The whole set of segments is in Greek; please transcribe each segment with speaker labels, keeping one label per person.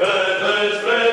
Speaker 1: Că te spre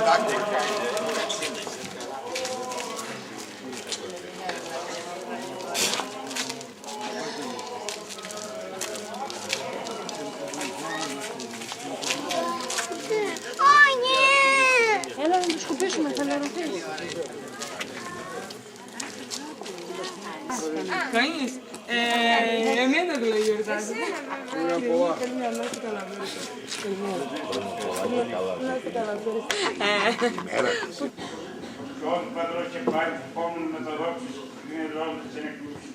Speaker 1: Έλα να τους σκουπίσουμε, θα λερωθείς.
Speaker 2: Κανείς, εμένα δηλαδή γιορτάζει. Καλημέρα, να είστε καλά.
Speaker 3: Gospod Pedro će praviti pomnu na to doći, nije dobro da će neko ući.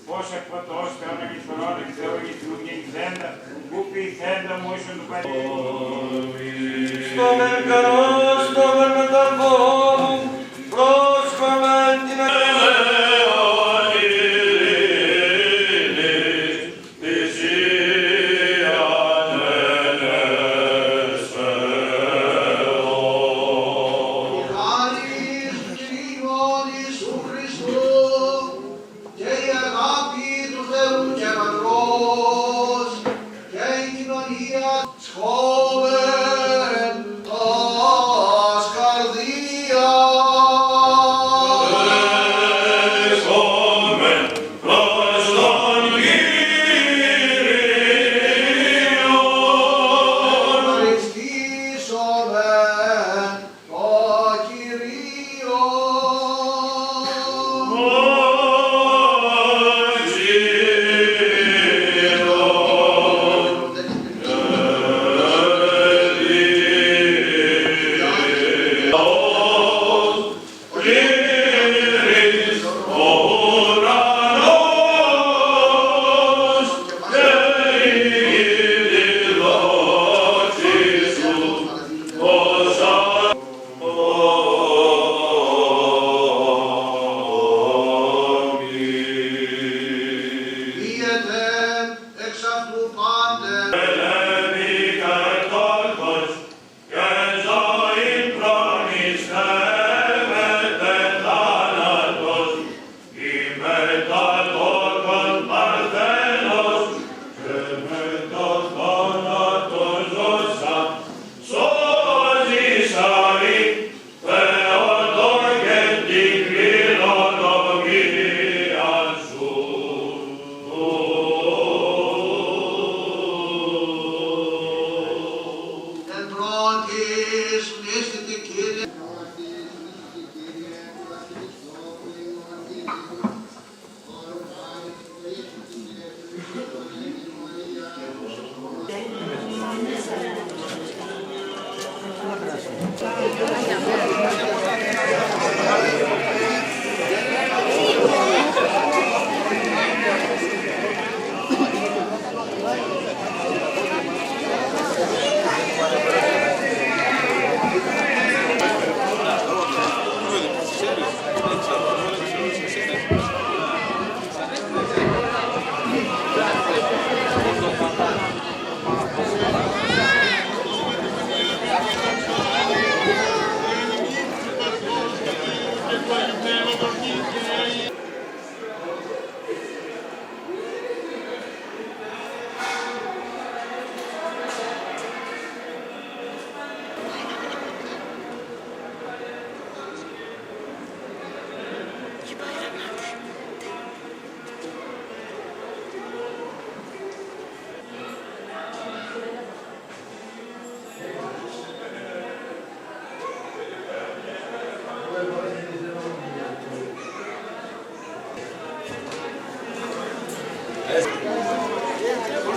Speaker 3: Pošak pa to ošte, ona mi sporodik, se ovih drugih zenda, gupi zenda, možem da bari.
Speaker 4: Spomen karos, spomen metaforum, prospomentina.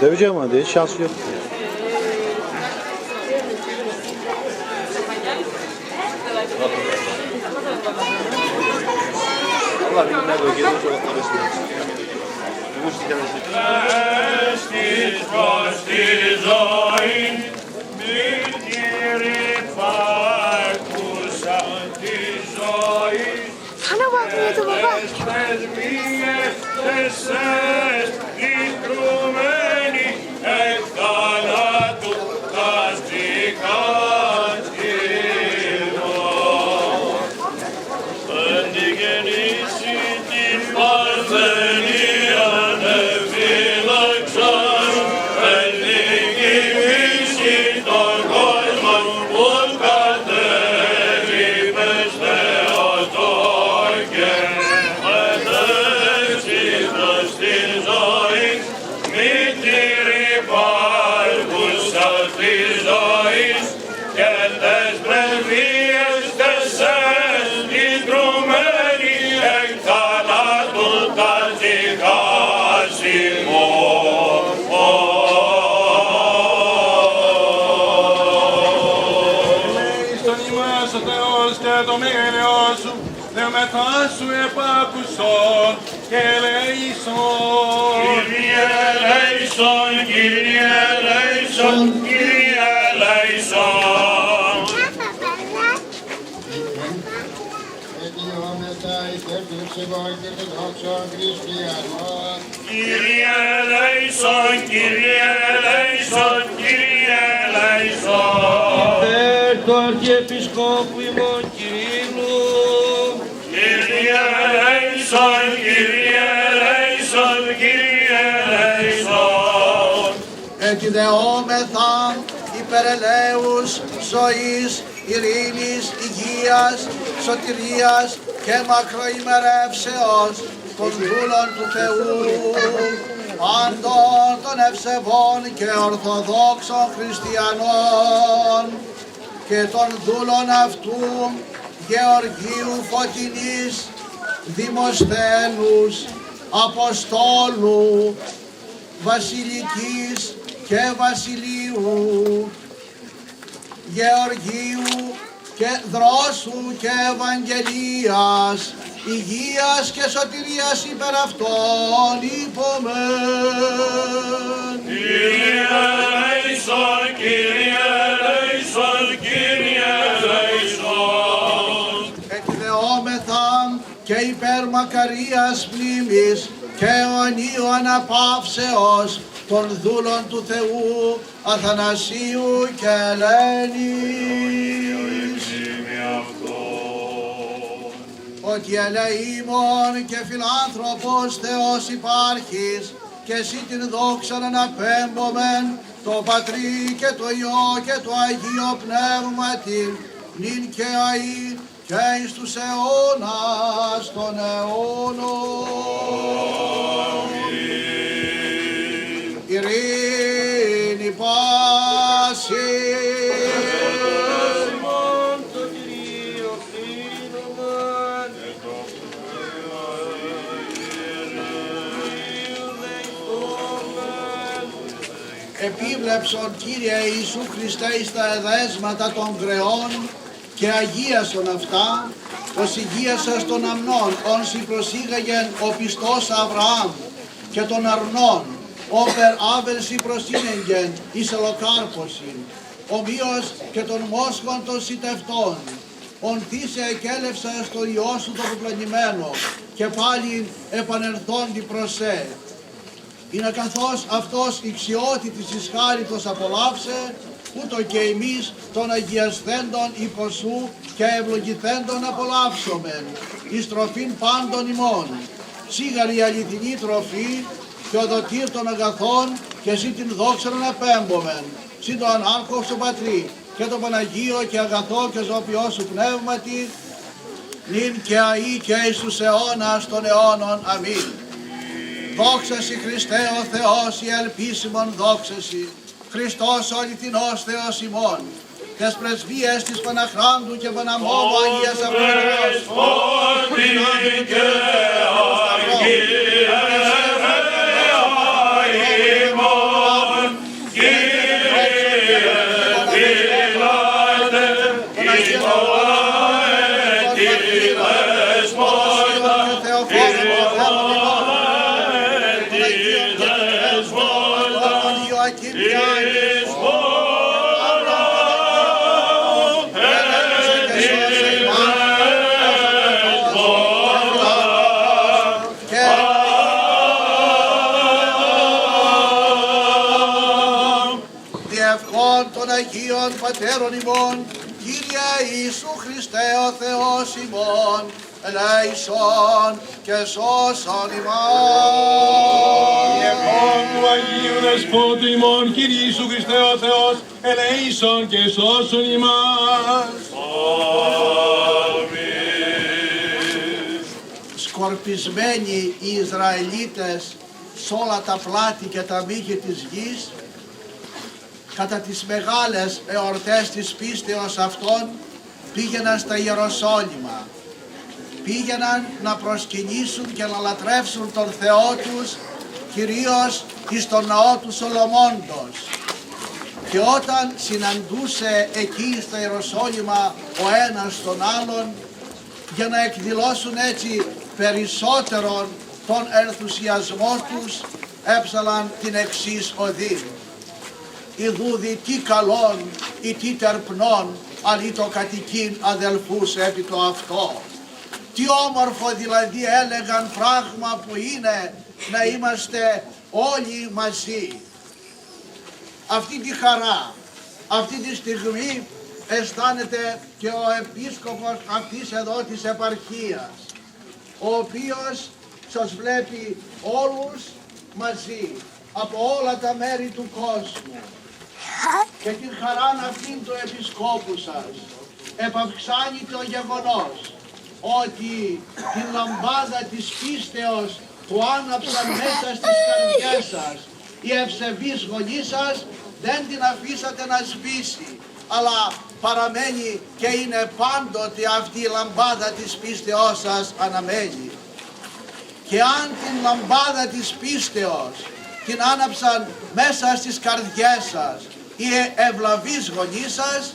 Speaker 5: Döveceğim hadi, hiç şans yok. Allah bilir bölgede çocukları istiyoruz. Bu istemesi.
Speaker 1: Sana bakmıyordu baba.
Speaker 4: Parthenia, Nephilaxan, and the Κυριπάρχουσα της ζωής και τες πρεσβείες τεσσές ιδρουμένοι εκ θανάτου τα ζυγάσιμον.
Speaker 6: Στον ημάς ο Θεός και το μέγενεό σου, δεομεθά σου επάκουσον και ελέησον.
Speaker 4: Κύριε ελέησον, Κύριε ελέησον, Κύριε ελέησον.
Speaker 7: Αιτιόμεθα υπέρ του ψευών και των δόξων χριστιανών.
Speaker 4: Κύριε ελέησον, Κύριε ελέησον, Κύριε ελέησον.
Speaker 6: Υπέρ του Αρχιεπισκόπου ημών Κυρίλου,
Speaker 4: Κύριε ελέησον, Κύριε ελέησον, Κύριε ελέησον.
Speaker 7: Εκειδεόμεθα υπερελαίους ζωής, ειρήνης, υγείας, σωτηρίας και μακροημερεύσεως των δούλων του Θεού, πάντων των ευσεβών και ορθοδόξων χριστιανών και των δούλων αυτού Γεωργίου Φωτεινής, Δημοσθένους, Αποστόλου, Βασιλικής και Βασιλείου, Γεωργίου και Δρόσου και Ευαγγελίας, υγείας και σωτηρίας υπέρ αυτών υπομεν.
Speaker 4: Κύριε ελέησον, Κύριε ελέησον, Κύριε ελέησον.
Speaker 7: Εκδεόμεθα και υπέρ μακαρίας μνήμης και αιωνίου αναπαύσεως των δούλων του Θεού Αθανασίου και Ελένης. Ότι ελεήμων και φιλάνθρωπος Θεός υπάρχεις και εσύ την δόξα αναπέμπομεν το Πατρί και το Υιό και το Αγίο Πνεύματι νυν και αεί και εις τους αιώνας των αιώνων. Ειρήνη πάση. Επίβλεψον Κύριε Ιησού Χριστέ εις τα εδέσματα των κρεών και αγίασον αυτά, ως υγείασας των αμνών, όνσι προσήγαγεν ο πιστός Αβραάμ και των αρνών, όπερ άβελσι προσύνεγγεν εις ελοκάρπωσιν, ομοίως και των μόσχων των σιτευτών, ον θύσε εκέλευσα στο Υιό σου το πεπλανημένο και πάλι επανερθόντι προς σε. Είναι καθώς αυτός ηξιότητης εις χάριτος απολαύσε, ούτω και εμείς των αγιασθέντων υπό σου και ευλογηθέντων απολαύσομεν, εις τροφήν πάντων ημών. Σίγαρη αληθινή τροφή και οδοτήρ των αγαθών και εσύ την δόξα να πέμπομεν. Συ το ανάρχο σου Πατρί και το Παναγίο και αγαθό και ζωοποιό σου πνεύματι, νυν και αεί και εις τους αιώνας των αιώνων. Αμήν. Δόξα Συ Χριστέ ο Θεός η ελπίσιμον δόξα Συ, Χριστός ο αληθινός Θεός ημών, τες πρεσβείες της Παναχράντου και Παναμόμου Αγίας Απολυτρός, των Αγίων Πατέρων ημών, Κύριε Ιησού Χριστέ ο Θεός ημών, ελέησον και σώσον ημάς.
Speaker 6: Διευχών του Αγίου Δεσπότου ημών, Κύριε Ιησού Χριστέ ο Θεός, ελέησον και σώσον ημάς.
Speaker 7: Σκορπισμένοι οι Ισραηλίτες σ' όλα τα πλάτη και τα μήκη της γης, κατά τις μεγάλες εορτές της πίστεως αυτών πήγαιναν στα Ιεροσόλυμα. Πήγαιναν να προσκυνήσουν και να λατρεύσουν τον Θεό τους, κυρίως εις τον ναό του Σολομώντος. Και όταν συναντούσε εκεί στα Ιεροσόλυμα ο ένας τον άλλον, για να εκδηλώσουν έτσι περισσότερον τον ενθουσιασμό τους, έψαλαν την εξής οδή: «Ιδούδη τι καλόν ή τι τερπνών, αλλή το κατοικήν αδελφούς επί το αυτό». Τι όμορφο δηλαδή έλεγαν πράγμα που είναι να είμαστε όλοι μαζί. Αυτή τη χαρά, αυτή τη στιγμή αισθάνεται και ο επίσκοπος αυτής εδώ της επαρχίας, ο οποίος σας βλέπει όλους μαζί από όλα τα μέρη του κόσμου, και την χαρά αυτήν του επισκόπου σας επαυξάνει το γεγονός ότι την λαμπάδα της πίστεως που άναψαν μέσα στις καρδιές σας οι ευσεβείς γονείς σας δεν την αφήσατε να σβήσει, αλλά παραμένει και είναι πάντοτε αυτή η λαμπάδα της πίστεώς σας αναμένει. Και αν την λαμπάδα της πίστεως την άναψαν μέσα στις καρδιές σας οι ευλαβείς γονείς σας,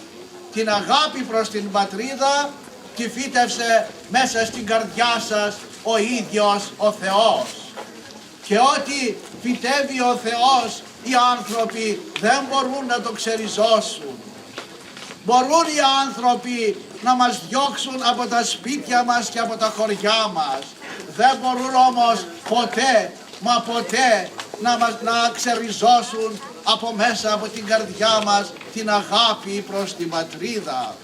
Speaker 7: την αγάπη προς την πατρίδα τη φύτευσε μέσα στην καρδιά σας ο ίδιος ο Θεός. Και ό,τι φυτεύει ο Θεός οι άνθρωποι δεν μπορούν να το ξεριζώσουν. Μπορούν οι άνθρωποι να μας διώξουν από τα σπίτια μας και από τα χωριά μας. Δεν μπορούν όμως ποτέ, μα ποτέ να ξεριζώσουν από μέσα από την καρδιά μας την αγάπη προς την πατρίδα.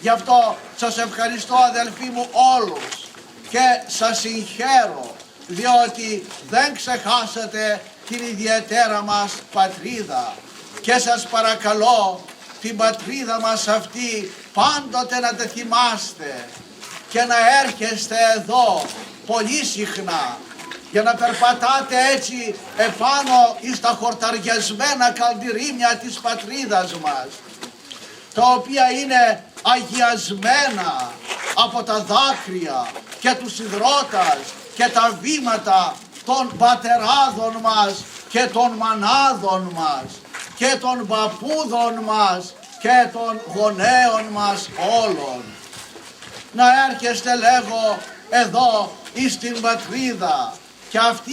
Speaker 7: Γι' αυτό σας ευχαριστώ αδελφοί μου όλους και σας συγχαίρω, διότι δεν ξεχάσατε την ιδιαίτερα μας πατρίδα, και σας παρακαλώ την πατρίδα μας αυτή πάντοτε να τη θυμάστε και να έρχεστε εδώ πολύ συχνά για να περπατάτε έτσι επάνω εις τα χορταριασμένα καλντηρίμια της πατρίδας μας, τα οποία είναι αγιασμένα από τα δάκρυα και τους υδρότας και τα βήματα των πατεράδων μας και των μανάδων μας και των παππούδων μας και των γονέων μας όλων. Να έρχεστε, λέγω, εδώ εις την πατρίδα, και αυτή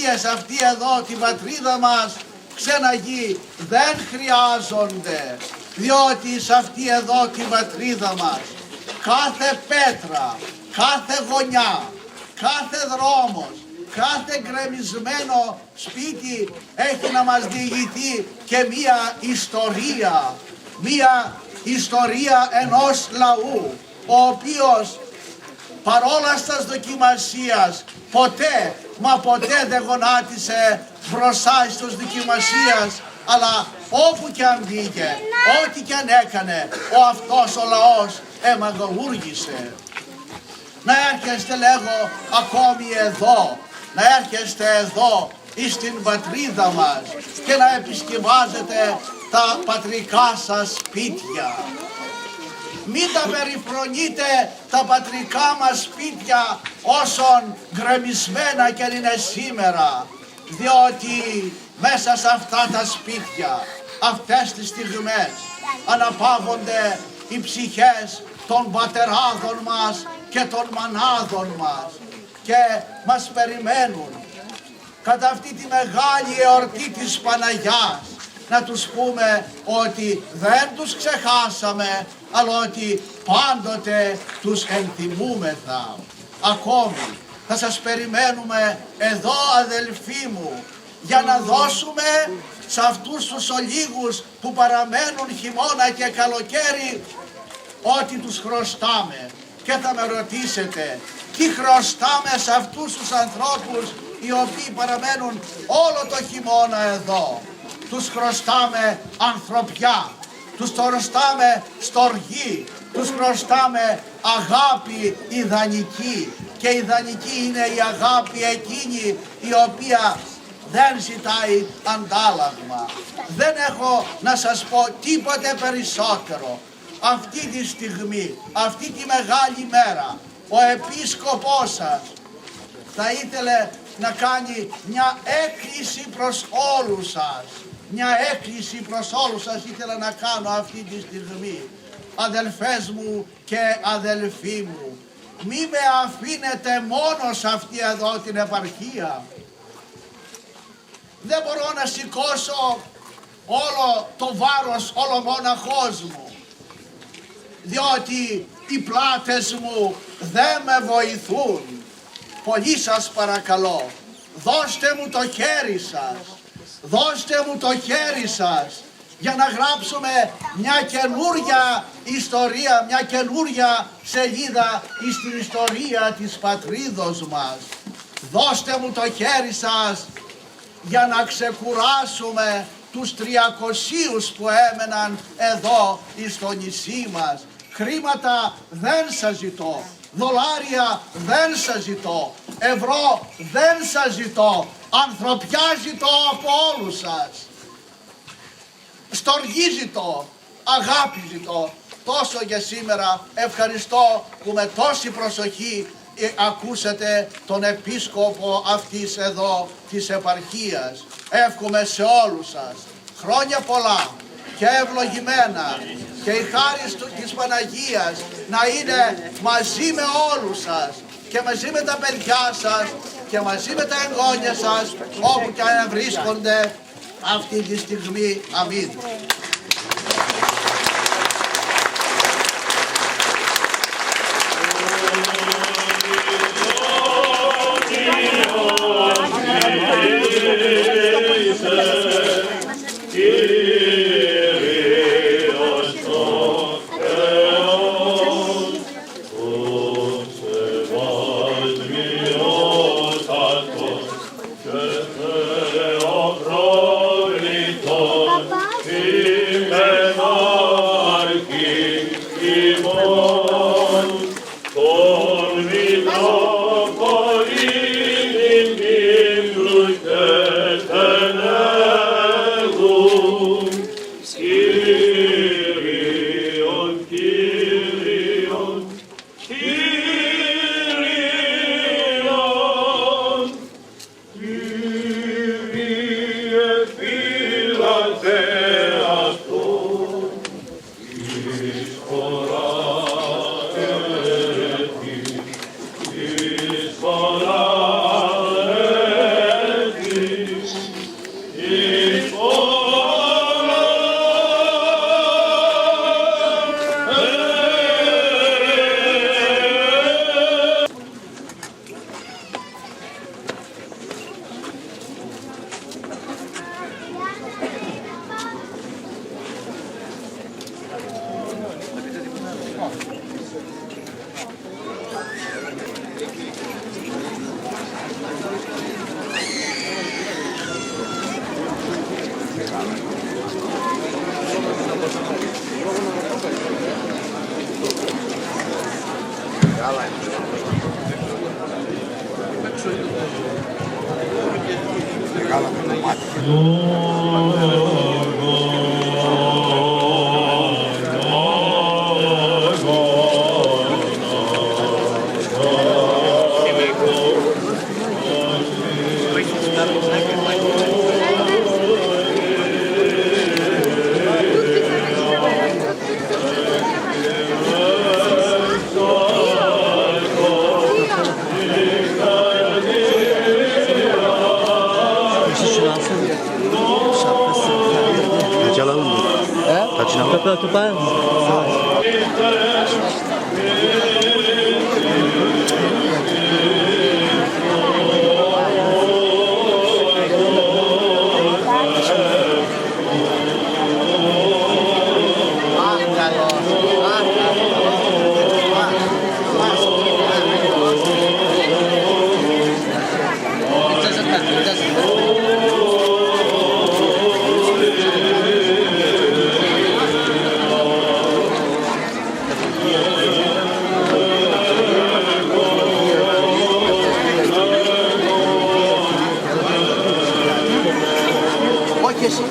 Speaker 7: εδώ την πατρίδα μας ξέναγοι δεν χρειάζονται, διότι σε αυτή εδώ την πατρίδα μας κάθε πέτρα, κάθε γωνιά, κάθε δρόμος, κάθε γκρεμισμένο σπίτι έχει να μας διηγηθεί και μία ιστορία ενός λαού, ο οποίος παρόλα στας δοκιμασίας ποτέ, μα ποτέ δεν γονάτισε μπροστά στους δοκιμασίας, αλλά όπου και αν πήγε, ό,τι και αν έκανε, ο αυτός ο λαός εμαγωούργησε. Να έρχεστε, λέγω, ακόμη εδώ, να έρχεστε εδώ εις την πατρίδα μας και να επισκευάζετε τα πατρικά σας σπίτια. Μην τα περιφρονείτε τα πατρικά μας σπίτια όσον γκρεμισμένα και είναι σήμερα, διότι μέσα σε αυτά τα σπίτια αυτές τις στιγμές αναπαύονται οι ψυχές των πατεράδων μας και των μανάδων μας και μας περιμένουν κατά αυτή τη μεγάλη εορτή της Παναγιάς να τους πούμε ότι δεν τους ξεχάσαμε, αλλά ότι πάντοτε τους ενθυμούμεθα. Ακόμη θα σας περιμένουμε εδώ, αδελφοί μου, για να δώσουμε σε αυτούς τους ολίγους που παραμένουν χειμώνα και καλοκαίρι ό,τι τους χρωστάμε. Και θα με ρωτήσετε, τι χρωστάμε σε αυτούς τους ανθρώπους οι οποίοι παραμένουν όλο το χειμώνα εδώ? Τους χρωστάμε ανθρωπιά, τους χρωστάμε στοργή, τους χρωστάμε αγάπη ιδανική, και ιδανική είναι η αγάπη εκείνη η οποία δεν ζητάει αντάλλαγμα. Δεν έχω να σας πω τίποτε περισσότερο. Αυτή τη στιγμή, αυτή τη μεγάλη μέρα, ο επίσκοπός σας θα ήθελε να κάνει μια έκκληση προς όλους σας. Μια έκκληση προς όλους σας ήθελα να κάνω αυτή τη στιγμή. Αδελφές μου και αδελφοί μου, μη με αφήνετε μόνο σε αυτή εδώ την επαρχία. Δεν μπορώ να σηκώσω όλο το βάρος όλο μόναχός μου, διότι οι πλάτες μου δεν με βοηθούν. Πολύ σας παρακαλώ, δώστε μου το χέρι σας, δώστε μου το χέρι σας για να γράψουμε μια καινούρια ιστορία, μια καινούρια σελίδα στην ιστορία της πατρίδος μας. Δώστε μου το χέρι σας για να ξεκουράσουμε τους 300 που έμεναν εδώ στο νησί μας. Χρήματα δεν σας ζητώ, δολάρια δεν σας ζητώ, ευρώ δεν σας ζητώ, ανθρωπιά ζητώ από όλους σας. Στοργή ζητώ, αγάπη ζητώ. Τόσο για σήμερα. Ευχαριστώ που με τόση προσοχή ακούσατε τον επίσκοπο αυτής εδώ της επαρχίας. Εύχομαι σε όλους σας χρόνια πολλά και ευλογημένα και η χάρη της Παναγίας να είναι μαζί με όλους σας και μαζί με τα παιδιά σας και μαζί με τα εγγόνια σας όπου και αν βρίσκονται αυτή τη στιγμή. Αμήν.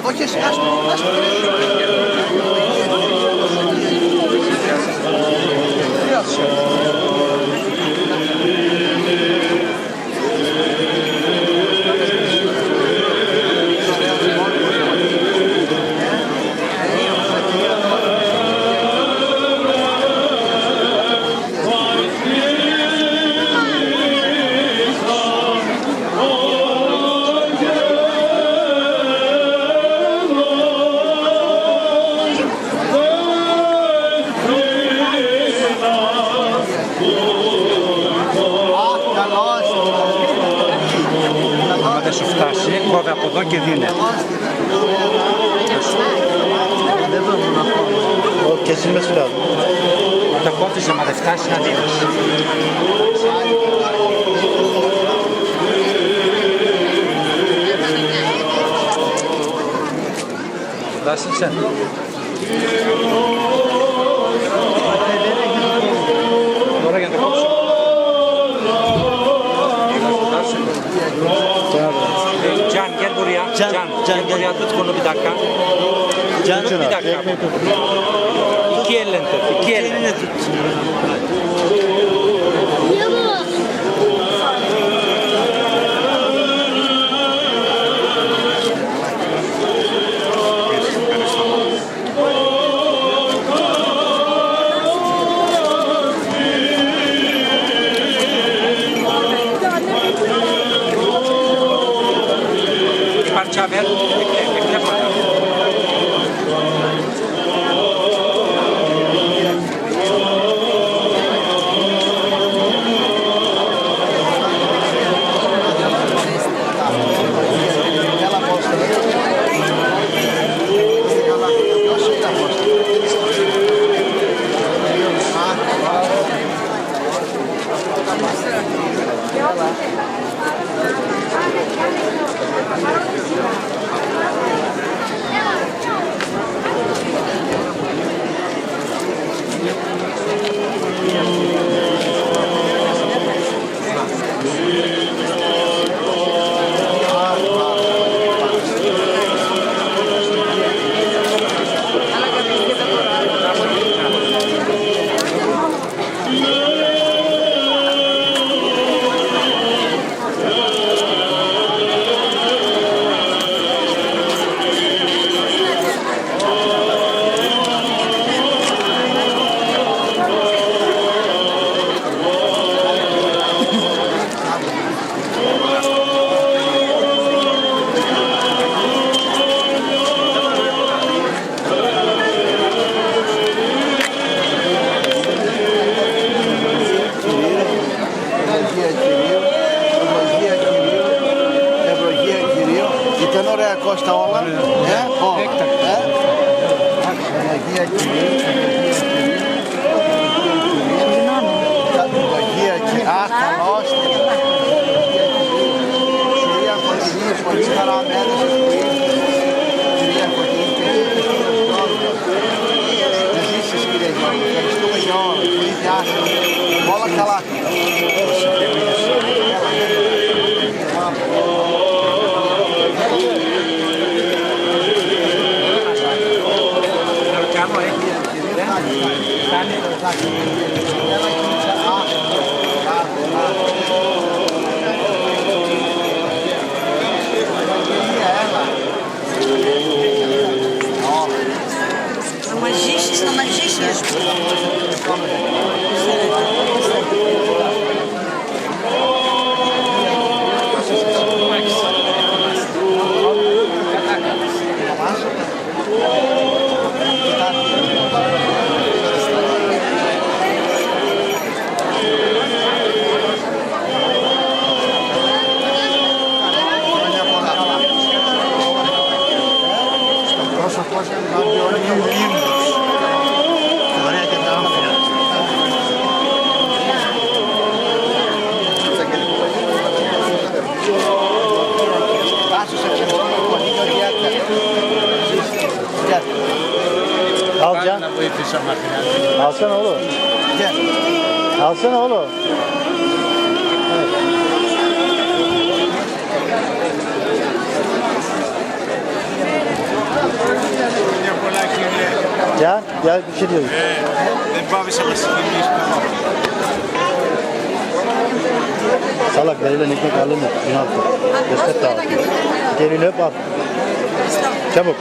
Speaker 7: Όχι εσύ, ας το.
Speaker 8: Άμα δεν σου φτάσει, κόβε από εδώ και δίνε.
Speaker 5: Και εσύ με σειρά.
Speaker 8: Το κόβεις, άμα δεν φτάσει να δίνεις. Φτάσεσαι. Τώρα για να το κόψω. Can, gel buraya. Gel buraya tut kolu bir dakika. Tut bir dakika. İki elle tut. İki elle tut. Parça ver. Bekle bakalım.
Speaker 7: Κώστα όλα. Αγία Κυρία. Αγία Κυρία. Α, καλώς. Κυρία Κωνσταντίνη, πολύ χαραμένες. Κυρία Κωνσταντίνη. Να ζήσεις, κύριε Γιώργη. Ευχαριστούμε για όλα. Πολύ διάσχεση. Όλα καλά.
Speaker 1: Να μας ζήσεις.
Speaker 5: Alacaksın. Alsana oğlum.
Speaker 7: Gel.
Speaker 5: Alsana oğlum. Evet. Can, gel bir şey diyor.
Speaker 9: Δεν πάβησα να συγκινήσω.
Speaker 5: Salak verilen ekmek alır mı? Günahtır. Destek dağıt. Gelin öp al. Çabuk.